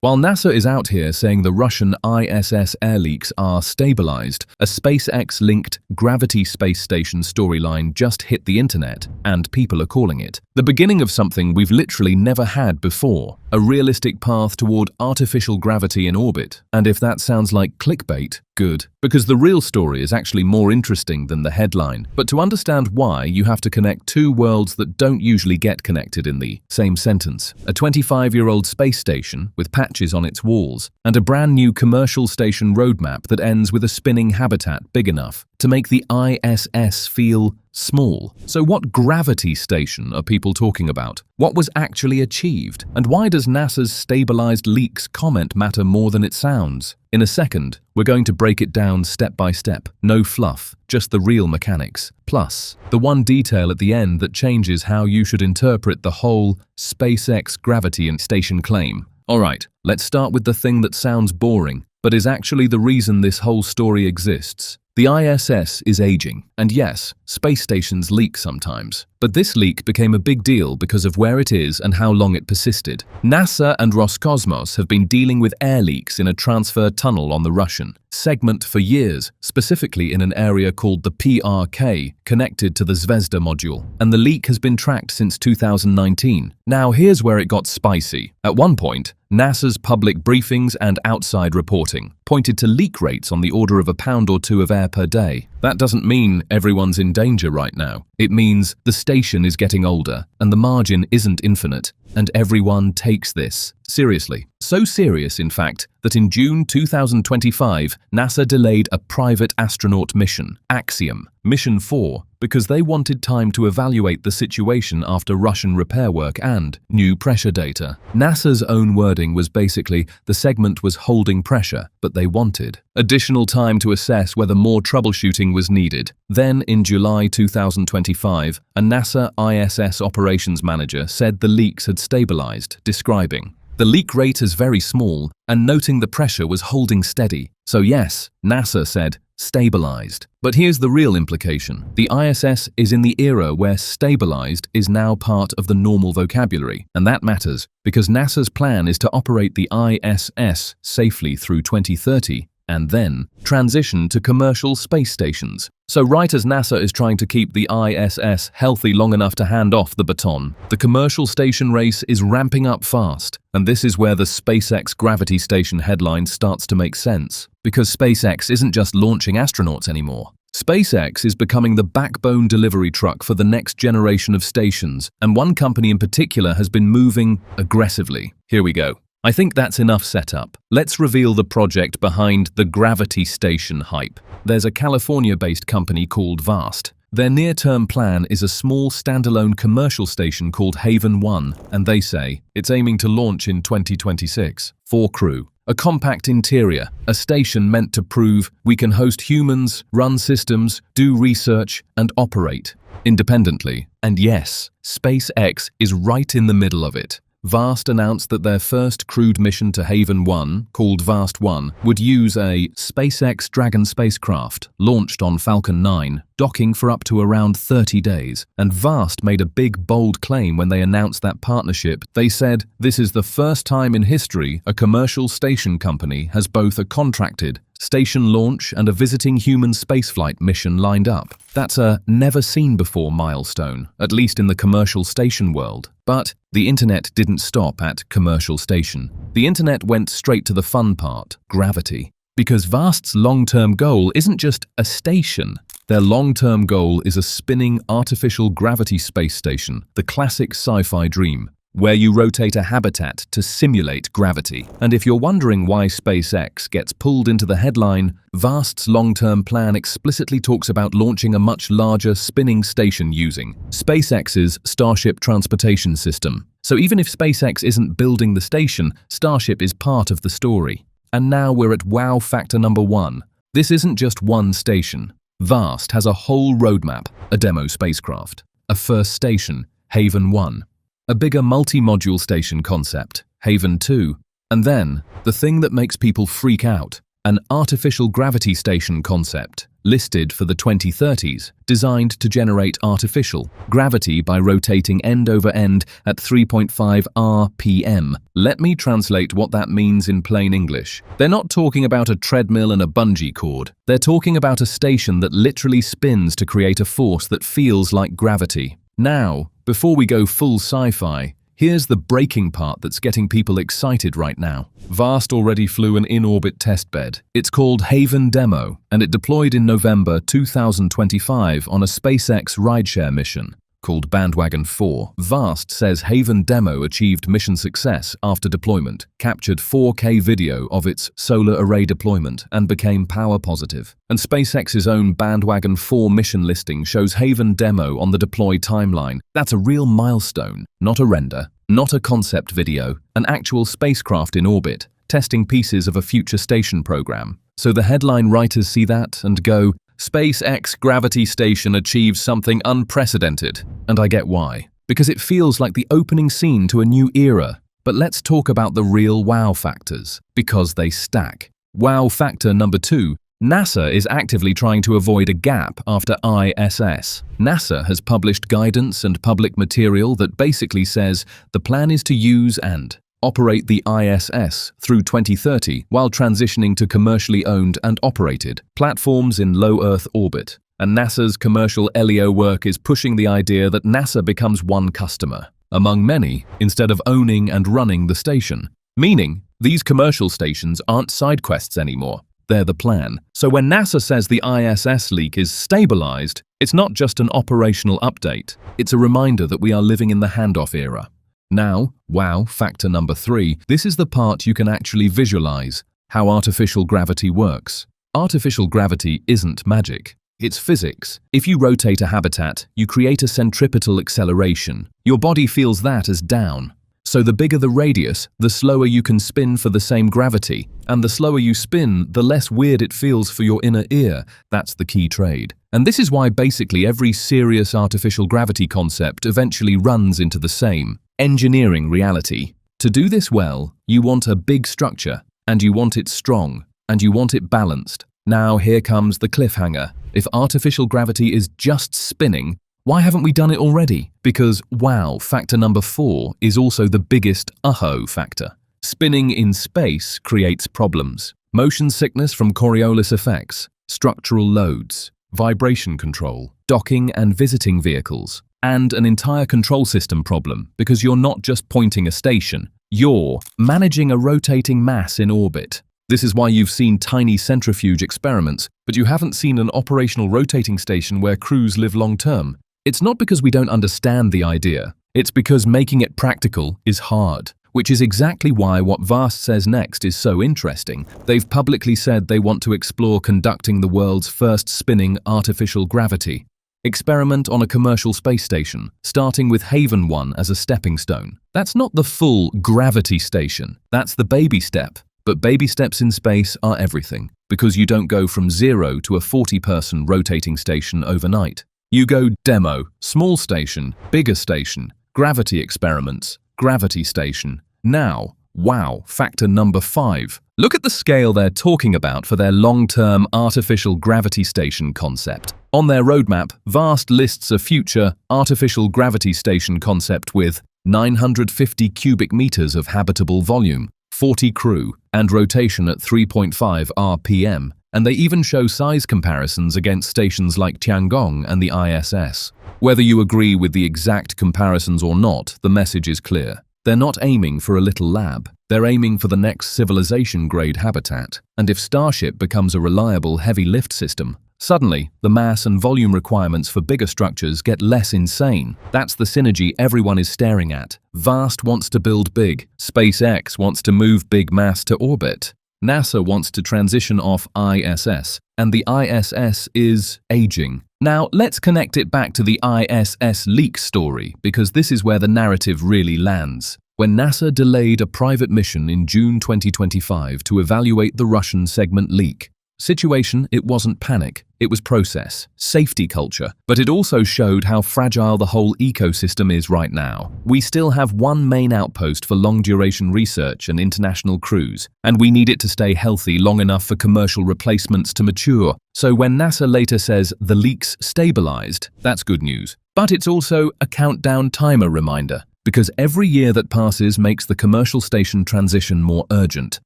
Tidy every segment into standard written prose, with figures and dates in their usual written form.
While NASA is out here saying the Russian ISS air leaks are stabilized, a SpaceX-linked gravity space station storyline just hit the internet, and people are calling it the beginning of something we've literally never had before, a realistic path toward artificial gravity in orbit. And if that sounds like clickbait, good, because the real story is actually more interesting than the headline. But to understand why, you have to connect two worlds that don't usually get connected in the same sentence. A 25-year-old space station with patches on its walls, and a brand new commercial station roadmap that ends with a spinning habitat big enough to make the ISS feel small. So what gravity station are people talking about? What was actually achieved? And why does NASA's stabilized leaks comment matter more than it sounds? In a second, we're going to break it down step by step. No fluff, just the real mechanics. Plus, the one detail at the end that changes how you should interpret the whole SpaceX gravity station claim. Alright, let's start with the thing that sounds boring, but is actually the reason this whole story exists. The ISS is aging, and yes, space stations leak sometimes. But this leak became a big deal because of where it is and how long it persisted. NASA and Roscosmos have been dealing with air leaks in a transfer tunnel on the Russian segment for years, specifically in an area called the PRK, connected to the Zvezda module. And the leak has been tracked since 2019. Now here's where it got spicy. At one point, NASA's public briefings and outside reporting pointed to leak rates on the order of a pound or two of air per day. That doesn't mean everyone's in danger right now. It means the station is getting older, and the margin isn't infinite, and everyone takes this seriously. So serious, in fact, that in June 2025, NASA delayed a private astronaut mission, Axiom Mission 4, because they wanted time to evaluate the situation after Russian repair work and new pressure data. NASA's own wording was basically the segment was holding pressure, but they wanted additional time to assess whether more troubleshooting was needed. Then, in July 2025, a NASA ISS operations manager said the leaks had stabilized, describing the leak rate is very small, and noting the pressure was holding steady. So yes, NASA said, stabilized. But here's the real implication. The ISS is in the era where stabilized is now part of the normal vocabulary, and that matters because NASA's plan is to operate the ISS safely through 2030 and then transition to commercial space stations. So right as NASA is trying to keep the ISS healthy long enough to hand off the baton, the commercial station race is ramping up fast. And this is where the SpaceX Gravity Station headline starts to make sense. Because SpaceX isn't just launching astronauts anymore. SpaceX is becoming the backbone delivery truck for the next generation of stations, and one company in particular has been moving aggressively. Here we go. I think that's enough setup. Let's reveal the project behind the Gravity Station hype. There's a California-based company called VAST. Their near-term plan is a small standalone commercial station called Haven 1, and they say it's aiming to launch in 2026. 4 crew. A compact interior, a station meant to prove we can host humans, run systems, do research, and operate independently. And yes, SpaceX is right in the middle of it. VAST announced that their first crewed mission to Haven 1, called VAST 1, would use a SpaceX Dragon spacecraft, launched on Falcon 9, docking for up to around 30 days. And VAST made a big, bold claim when they announced that partnership. They said, this is the first time in history a commercial station company has both a contracted station launch and a visiting human spaceflight mission lined up. That's a never-seen-before milestone, at least in the commercial station world. But the internet didn't stop at commercial station. The internet went straight to the fun part, gravity. Because VAST's long-term goal isn't just a station. Their long-term goal is a spinning artificial gravity space station, the classic sci-fi dream, where you rotate a habitat to simulate gravity. And if you're wondering why SpaceX gets pulled into the headline, VAST's long-term plan explicitly talks about launching a much larger spinning station using SpaceX's Starship transportation system. So even if SpaceX isn't building the station, Starship is part of the story. And now we're at wow factor number 1. This isn't just one station. VAST has a whole roadmap, a demo spacecraft, a first station, Haven 1, a bigger multi-module station concept, Haven 2, and then, the thing that makes people freak out, an artificial gravity station concept, listed for the 2030s, designed to generate artificial gravity by rotating end over end at 3.5 rpm. Let me translate what that means in plain English. They're not talking about a treadmill and a bungee cord. They're talking about a station that literally spins to create a force that feels like gravity. Now, before we go full sci-fi, here's the breaking part that's getting people excited right now. Vast already flew an in-orbit testbed. It's called Haven Demo, and it deployed in November 2025 on a SpaceX rideshare mission called Bandwagon 4. Vast says Haven Demo achieved mission success after deployment, captured 4K video of its solar array deployment, and became power positive. And SpaceX's own Bandwagon 4 mission listing shows Haven Demo on the deploy timeline. That's a real milestone, not a render, not a concept video, an actual spacecraft in orbit, testing pieces of a future station program. So the headline writers see that and go, SpaceX Gravity Station achieves something unprecedented. And I get why. Because it feels like the opening scene to a new era. But let's talk about the real wow factors, because they stack. Wow factor number 2. NASA is actively trying to avoid a gap after ISS. NASA has published guidance and public material that basically says the plan is to use and operate the ISS through 2030 while transitioning to commercially owned and operated platforms in low Earth orbit. And NASA's commercial LEO work is pushing the idea that NASA becomes one customer, among many, instead of owning and running the station. Meaning, these commercial stations aren't side quests anymore. They're the plan. So when NASA says the ISS leak is stabilized, it's not just an operational update. It's a reminder that we are living in the handoff era. Now, wow factor number 3, this is the part you can actually visualize, how artificial gravity works. Artificial gravity isn't magic. It's physics. If you rotate a habitat, you create a centripetal acceleration. Your body feels that as down. So the bigger the radius, the slower you can spin for the same gravity. And the slower you spin, the less weird it feels for your inner ear. That's the key trade. And this is why basically every serious artificial gravity concept eventually runs into the same engineering reality. To do this well, you want a big structure, and you want it strong, and you want it balanced. Now here comes the cliffhanger. If artificial gravity is just spinning, why haven't we done it already? Because wow factor number 4 is also the biggest uh-oh factor. Spinning in space creates problems. Motion sickness from Coriolis effects, structural loads, vibration control, docking and visiting vehicles, and an entire control system problem because you're not just pointing a station, you're managing a rotating mass in orbit. This is why you've seen tiny centrifuge experiments, but you haven't seen an operational rotating station where crews live long-term. It's not because we don't understand the idea, it's because making it practical is hard, which is exactly why what Vast says next is so interesting. They've publicly said they want to explore conducting the world's first spinning artificial gravity experiment on a commercial space station, starting with Haven 1 as a stepping stone. That's not the full gravity station, that's the baby step. But baby steps in space are everything, because you don't go from 0 to a 40-person rotating station overnight. You go demo, small station, bigger station, gravity experiments, gravity station. Now, wow factor number 5. Look at the scale they're talking about for their long-term artificial gravity station concept. On their roadmap, Vast lists a future artificial gravity station concept with 950 cubic meters of habitable volume, 40 crew, and rotation at 3.5 rpm. And they even show size comparisons against stations like Tiangong and the ISS. Whether you agree with the exact comparisons or not, the message is clear. They're not aiming for a little lab. They're aiming for the next civilization-grade habitat. And if Starship becomes a reliable heavy lift system, suddenly the mass and volume requirements for bigger structures get less insane. That's the synergy everyone is staring at. Vast wants to build big. SpaceX wants to move big mass to orbit. NASA wants to transition off ISS, and the ISS is aging. Now, let's connect it back to the ISS leak story, because this is where the narrative really lands. When NASA delayed a private mission in June 2025 to evaluate the Russian segment leak, Situation, it wasn't panic. It was process, safety culture, but it also showed how fragile the whole ecosystem is right now. We still have one main outpost for long-duration research and international crews, and we need it to stay healthy long enough for commercial replacements to mature. So when NASA later says the leaks stabilized, that's good news. But it's also a countdown timer reminder, because every year that passes makes the commercial station transition more urgent.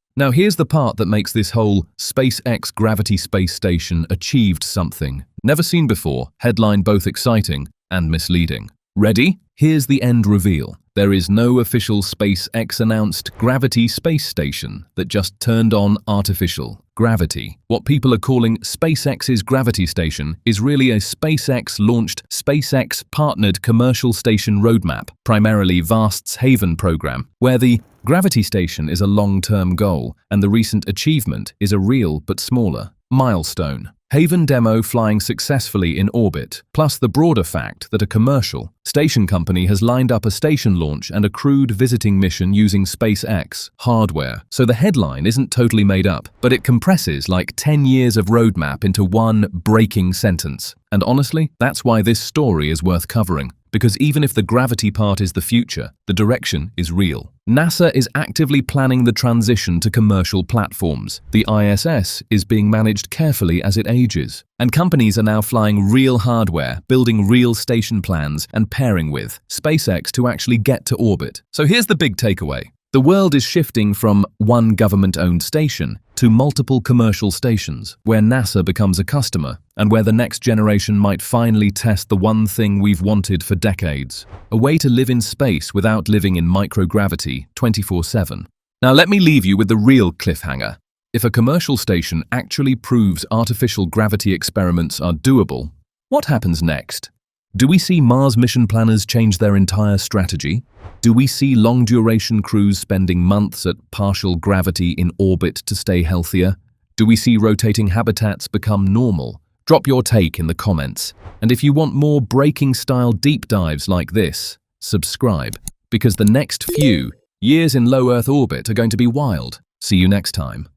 Now here's the part that makes this whole SpaceX Gravity Space Station achieved something never seen before, headline both exciting and misleading. Ready? Here's the end reveal. There is no official SpaceX announced Gravity Space Station that just turned on artificial gravity. What people are calling SpaceX's Gravity Station is really a SpaceX-launched, SpaceX-partnered commercial station roadmap, primarily VAST's Haven program, where the Gravity Station is a long-term goal and the recent achievement is a real but smaller milestone. Haven demo flying successfully in orbit, plus the broader fact that a commercial station company has lined up a station launch and a crewed visiting mission using SpaceX hardware. So the headline isn't totally made up, but it compresses like 10 years of roadmap into one breaking sentence. And honestly, that's why this story is worth covering. Because even if the gravity part is the future, the direction is real. NASA is actively planning the transition to commercial platforms. The ISS is being managed carefully as it ages. And companies are now flying real hardware, building real station plans, and pairing with SpaceX to actually get to orbit. So here's the big takeaway. The world is shifting from one government-owned station to multiple commercial stations, where NASA becomes a customer and where the next generation might finally test the one thing we've wanted for decades, a way to live in space without living in microgravity 24/7. Now let me leave you with the real cliffhanger. If a commercial station actually proves artificial gravity experiments are doable, what happens next? Do we see Mars mission planners change their entire strategy? Do we see long-duration crews spending months at partial gravity in orbit to stay healthier? Do we see rotating habitats become normal? Drop your take in the comments. And if you want more breaking-style deep dives like this, subscribe, because the next few years in low Earth orbit are going to be wild. See you next time.